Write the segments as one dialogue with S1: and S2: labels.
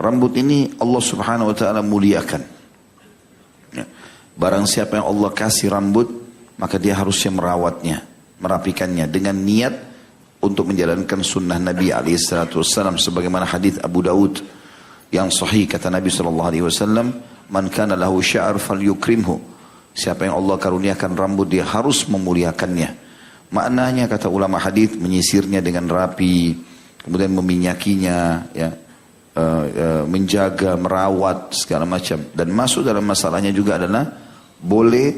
S1: Rambut ini Allah subhanahu wa ta'ala muliakan. Ya. Barang siapa yang Allah kasih rambut, maka dia harusnya merawatnya, merapikannya dengan niat untuk menjalankan sunnah Nabi SAW. Sebagaimana hadis Abu Daud yang sahih, kata Nabi SAW, man kana lahu sya'ar falyukrimhu. Siapa yang Allah karuniakan rambut, dia harus memuliakannya. Maknanya, kata ulama hadis, menyisirnya dengan rapi, kemudian meminyakinya, ya, menjaga, merawat segala macam. Dan masuk dalam masalahnya juga adalah boleh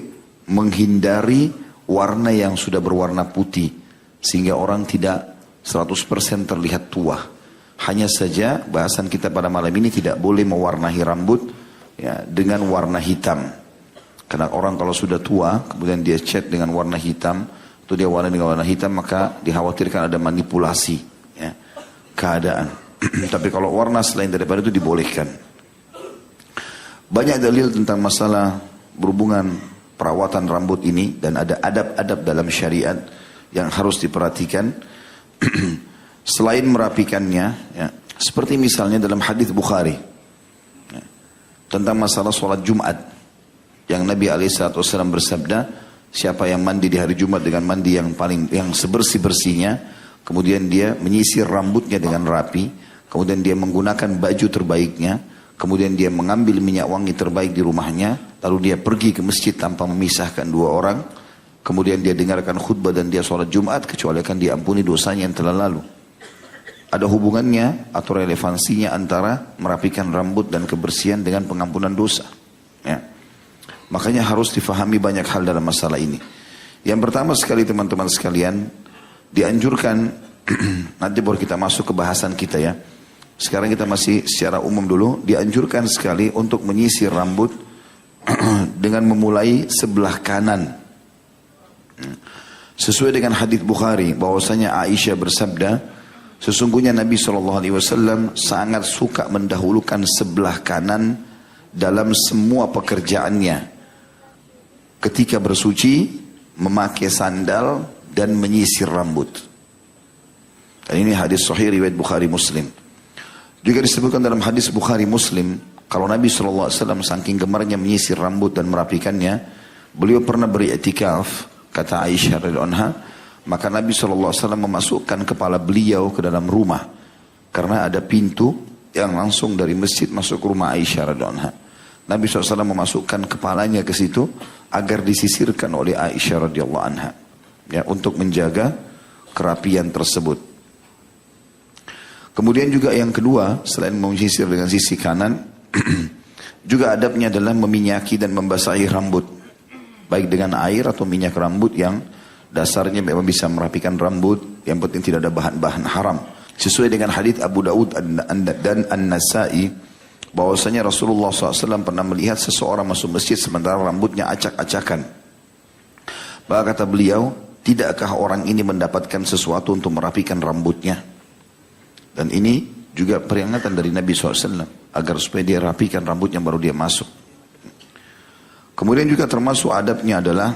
S1: menghindari warna yang sudah berwarna putih, sehingga orang tidak 100% terlihat tua. Hanya saja bahasan kita pada malam ini tidak boleh mewarnai rambut, ya, dengan warna hitam. Karena orang kalau sudah tua kemudian dia cat dengan warna hitam, atau dia warna dengan warna hitam, maka dikhawatirkan ada manipulasi, ya, keadaan. Tapi kalau warna selain daripada itu dibolehkan. Banyak dalil tentang masalah berhubungan perawatan rambut ini, dan ada adab-adab dalam syariat yang harus diperhatikan. Selain merapikannya, ya, seperti misalnya dalam hadis Bukhari, ya, tentang masalah sholat Jumat, yang Nabi SAW bersabda, siapa yang mandi di hari Jumat dengan mandi yang sebersih-bersihnya, kemudian dia menyisir rambutnya dengan rapi, kemudian dia menggunakan baju terbaiknya, kemudian dia mengambil minyak wangi terbaik di rumahnya, lalu dia pergi ke masjid tanpa memisahkan dua orang, kemudian dia dengarkan khutbah dan dia sholat Jumat, kecuali akan diampuni dosanya yang telah lalu. Ada hubungannya atau relevansinya antara merapikan rambut dan kebersihan dengan pengampunan dosa, ya. Makanya harus difahami banyak hal dalam masalah ini. Yang pertama sekali, teman-teman sekalian, dianjurkan nanti baru kita masuk ke bahasan kita, ya. Sekarang kita masih secara umum dulu. Dianjurkan sekali untuk menyisir rambut dengan memulai sebelah kanan. Sesuai dengan hadis Bukhari bahwasanya Aisyah bersabda, sesungguhnya Nabi SAW sangat suka mendahulukan sebelah kanan dalam semua pekerjaannya. Ketika bersuci, memakai sandal, dan menyisir rambut. Dan ini hadis sahih riwayat Bukhari Muslim. Juga disebutkan dalam hadis Bukhari Muslim, kalau Nabi SAW saking gemarnya menyisir rambut dan merapikannya, beliau pernah beriktikaf, kata Aisyah radhiyallahu anha, maka Nabi SAW memasukkan kepala beliau ke dalam rumah, karena ada pintu yang langsung dari masjid masuk ke rumah Aisyah radhiyallahu anha. Nabi SAW memasukkan kepalanya ke situ agar disisirkan oleh Aisyah radhiyallahu anha, ya, untuk menjaga kerapian tersebut. Kemudian juga yang kedua, selain menyisir dengan sisi kanan, juga adabnya adalah meminyaki dan membasahi rambut, baik dengan air atau minyak rambut yang dasarnya memang bisa merapikan rambut, yang penting tidak ada bahan-bahan haram. Sesuai dengan hadis Abu Daud dan An-Nasai, bahwasanya Rasulullah SAW pernah melihat seseorang masuk masjid sementara rambutnya acak-acakan. Maka kata beliau, tidakkah orang ini mendapatkan sesuatu untuk merapikan rambutnya? Dan ini juga peringatan dari Nabi SAW, agar supaya dia rapikan rambutnya baru dia masuk. Kemudian juga termasuk adabnya adalah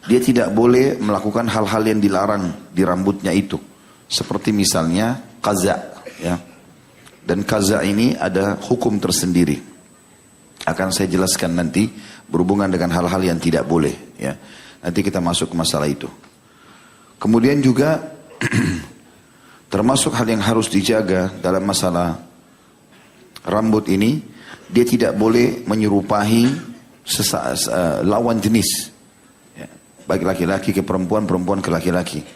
S1: dia tidak boleh melakukan hal-hal yang dilarang di rambutnya itu. Seperti misalnya qaza, ya. Dan qaza ini ada hukum tersendiri. Akan saya jelaskan nanti berhubungan dengan hal-hal yang tidak boleh, ya. Nanti kita masuk ke masalah itu. Kemudian juga termasuk hal yang harus dijaga dalam masalah rambut ini, dia tidak boleh menyerupai lawan jenis, ya. Baik laki-laki ke perempuan, perempuan ke laki-laki.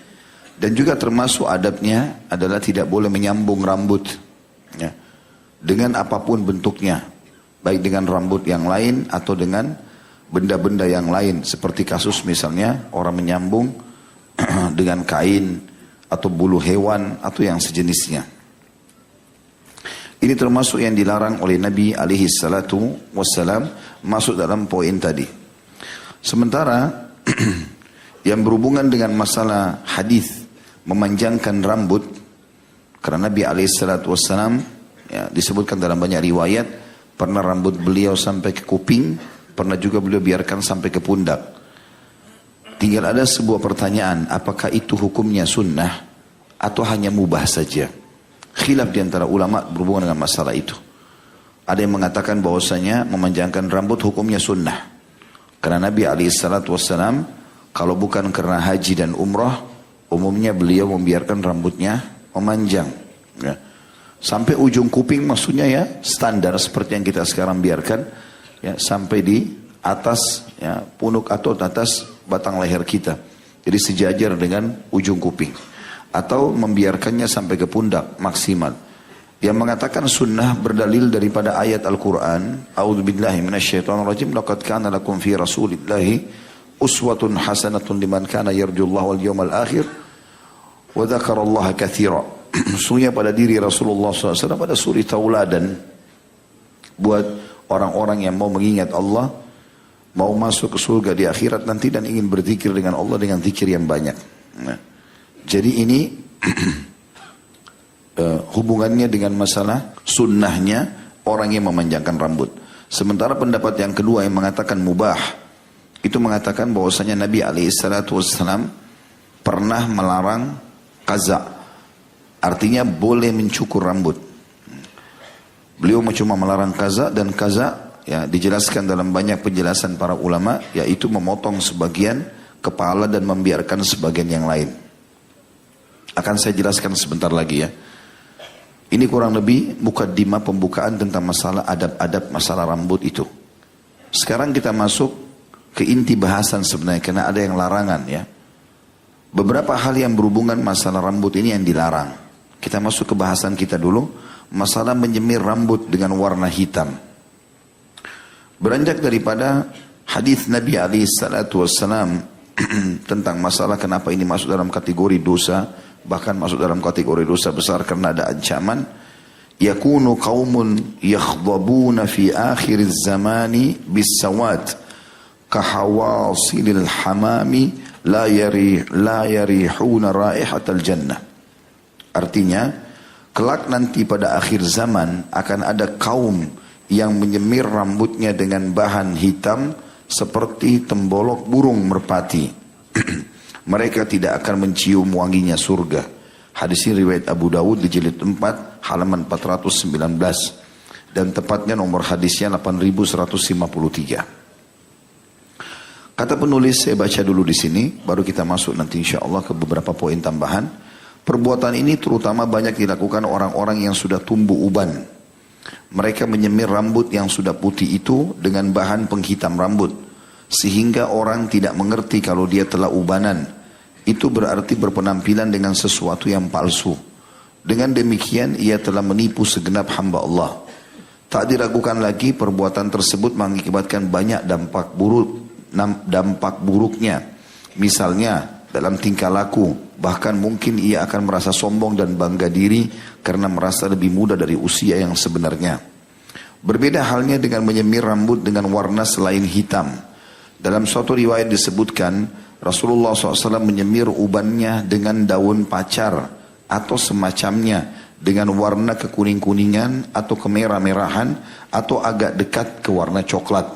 S1: Dan juga termasuk adabnya adalah tidak boleh menyambung rambut, ya, dengan apapun bentuknya, baik dengan rambut yang lain atau dengan benda-benda yang lain, seperti kasus misalnya orang menyambung dengan kain atau bulu hewan atau yang sejenisnya. Ini termasuk yang dilarang oleh Nabi alaihi salatu wassalam, masuk dalam poin tadi. Sementara yang berhubungan dengan masalah hadis memanjangkan rambut, karena Nabi alaihi salatu wassalam, ya, disebutkan dalam banyak riwayat, pernah rambut beliau sampai ke kuping, pernah juga beliau biarkan sampai ke pundak. Tinggal ada sebuah pertanyaan, apakah itu hukumnya sunnah atau hanya mubah saja? Khilaf di antara ulama berhubungan dengan masalah itu. Ada yang mengatakan bahwasanya memanjangkan rambut hukumnya sunnah. Karena Nabi SAW kalau bukan karena haji dan umrah, umumnya beliau membiarkan rambutnya memanjang. Ya. Sampai ujung kuping maksudnya ya standar seperti yang kita sekarang biarkan. Ya, sampai di atas ya, punuk atau atas batang leher kita. Jadi sejajar dengan ujung kuping. Atau membiarkannya sampai ke pundak maksimal. Yang mengatakan sunnah berdalil daripada ayat Al-Quran. A'udzubillahi minasyaitonirrajim. Laqad kana lakum fi rasulillahi uswatun hasanatun liman kana yarjullaha wal yawmal akhir. Wa dzakarallaha katsira. Sungguhnya pada diri Rasulullah SAW pada suri tauladan. Buat orang-orang yang mau mengingat Allah. Mau masuk ke surga di akhirat nanti dan ingin berzikir dengan Allah dengan zikir yang banyak. Nah, jadi ini hubungannya dengan masalah sunnahnya orang yang memanjangkan rambut. Sementara pendapat yang kedua yang mengatakan mubah, itu mengatakan bahwasanya Nabi SAW pernah melarang qaza, artinya boleh mencukur rambut. Beliau cuma melarang qaza, dan qaza ya dijelaskan dalam banyak penjelasan para ulama, yaitu memotong sebagian kepala dan membiarkan sebagian yang lain. Akan saya jelaskan sebentar lagi ya. Ini kurang lebih mukaddimah pembukaan tentang masalah adab-adab masalah rambut itu. Sekarang kita masuk ke inti bahasan sebenarnya, karena ada yang larangan ya. Beberapa hal yang berhubungan masalah rambut ini yang dilarang. Kita masuk ke bahasan kita dulu, masalah menyemir rambut dengan warna hitam. Beranjak daripada hadis Nabi SAW tentang masalah kenapa ini masuk dalam kategori dosa, bahkan masuk dalam kategori dosa besar karena ada ancaman. Yakunu qaumun yakhdabuna fi akhir zamani bis-sawad kahawasilil hamami la yarihuna raihatal jannah. Artinya, kelak nanti pada akhir zaman akan ada kaum yang menyemir rambutnya dengan bahan hitam seperti tembolok burung merpati. Mereka tidak akan mencium wanginya surga. Hadis ini riwayat Abu Dawud di jilid 4 halaman 419 dan tepatnya nomor hadisnya 8153. Kata penulis, saya baca dulu di sini, baru kita masuk nanti insya Allah ke beberapa poin tambahan. Perbuatan ini terutama banyak dilakukan orang-orang yang sudah tumbuh uban. Mereka menyemir rambut yang sudah putih itu dengan bahan penghitam rambut, sehingga orang tidak mengerti kalau dia telah ubanan. Itu berarti berpenampilan dengan sesuatu yang palsu. Dengan demikian ia telah menipu segenap hamba Allah. Tak diragukan lagi perbuatan tersebut mengakibatkan banyak dampak buruknya. Misalnya dalam tingkah laku, bahkan mungkin ia akan merasa sombong dan bangga diri karena merasa lebih muda dari usia yang sebenarnya. Berbeda halnya dengan menyemir rambut dengan warna selain hitam. Dalam suatu riwayat disebutkan Rasulullah SAW menyemir ubannya dengan daun pacar atau semacamnya dengan warna kekuning-kuningan atau kemerah-merahan atau agak dekat ke warna coklat.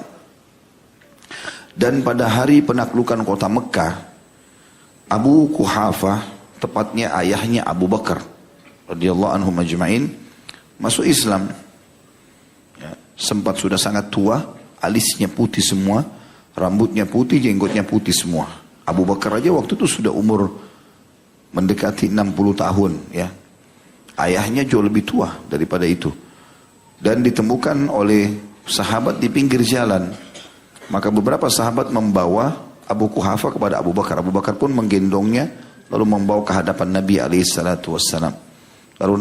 S1: Dan pada hari penaklukan kota Mekah, Abu Quhafah, tepatnya ayahnya Abu Bakar radhiyallahu anhu majma'in, masuk Islam. Ya, sempat sudah sangat tua, alisnya putih semua, rambutnya putih, jenggotnya putih semua. Abu Bakar aja waktu itu sudah umur mendekati 60 tahun ya. Ayahnya jauh lebih tua daripada itu. Dan ditemukan oleh sahabat di pinggir jalan. Maka beberapa sahabat membawa Abu Quhafah kepada Abu Bakar. Abu Bakar pun menggendongnya lalu membawa ke hadapan Nabi SAW. Lalu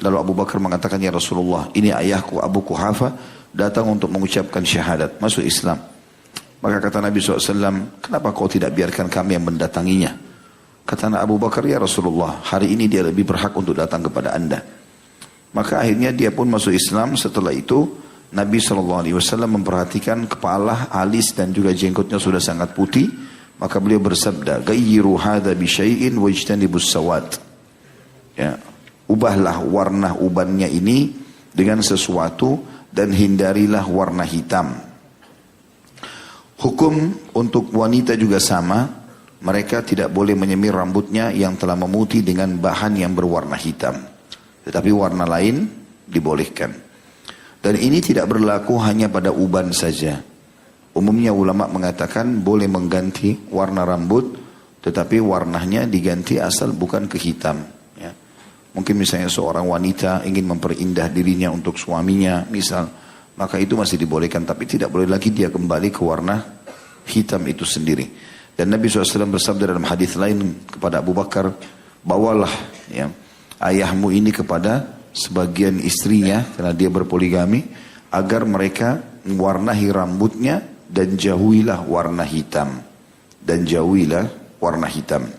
S1: Abu Bakar mengatakan, ya Rasulullah, ini ayahku Abu Quhafah datang untuk mengucapkan syahadat, masuk Islam. Maka kata Nabi SAW, kenapa kau tidak biarkan kami yang mendatanginya? Kata Abu Bakar, ya Rasulullah, hari ini dia lebih berhak untuk datang kepada anda. Maka akhirnya dia pun masuk Islam. Setelah itu Nabi SAW memperhatikan kepala, alis dan juga jenggotnya sudah sangat putih. Maka beliau bersabda, "Ghayyiru hadha bi syai'in wajtanibus sawat." Ya, ubahlah warna ubannya ini dengan sesuatu dan hindarilah warna hitam. Hukum untuk wanita juga sama. Mereka tidak boleh menyemir rambutnya yang telah memutih dengan bahan yang berwarna hitam. Tetapi warna lain dibolehkan. Dan ini tidak berlaku hanya pada uban saja. Umumnya ulama mengatakan boleh mengganti warna rambut, tetapi warnanya diganti asal bukan ke hitam. Ya. Mungkin misalnya seorang wanita ingin memperindah dirinya untuk suaminya, misal, maka itu masih dibolehkan. Tapi tidak boleh lagi dia kembali ke warna hitam itu sendiri. Dan Nabi SAW bersabda dalam hadis lain kepada Abu Bakar, bawalah ya, ayahmu ini kepada sebagian istrinya, karena dia berpoligami, agar mereka mewarnai rambutnya dan jauhilah warna hitam. Dan jauhilah warna hitam.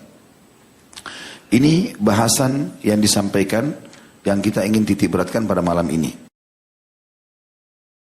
S1: Ini bahasan yang disampaikan yang kita ingin titik beratkan pada malam ini.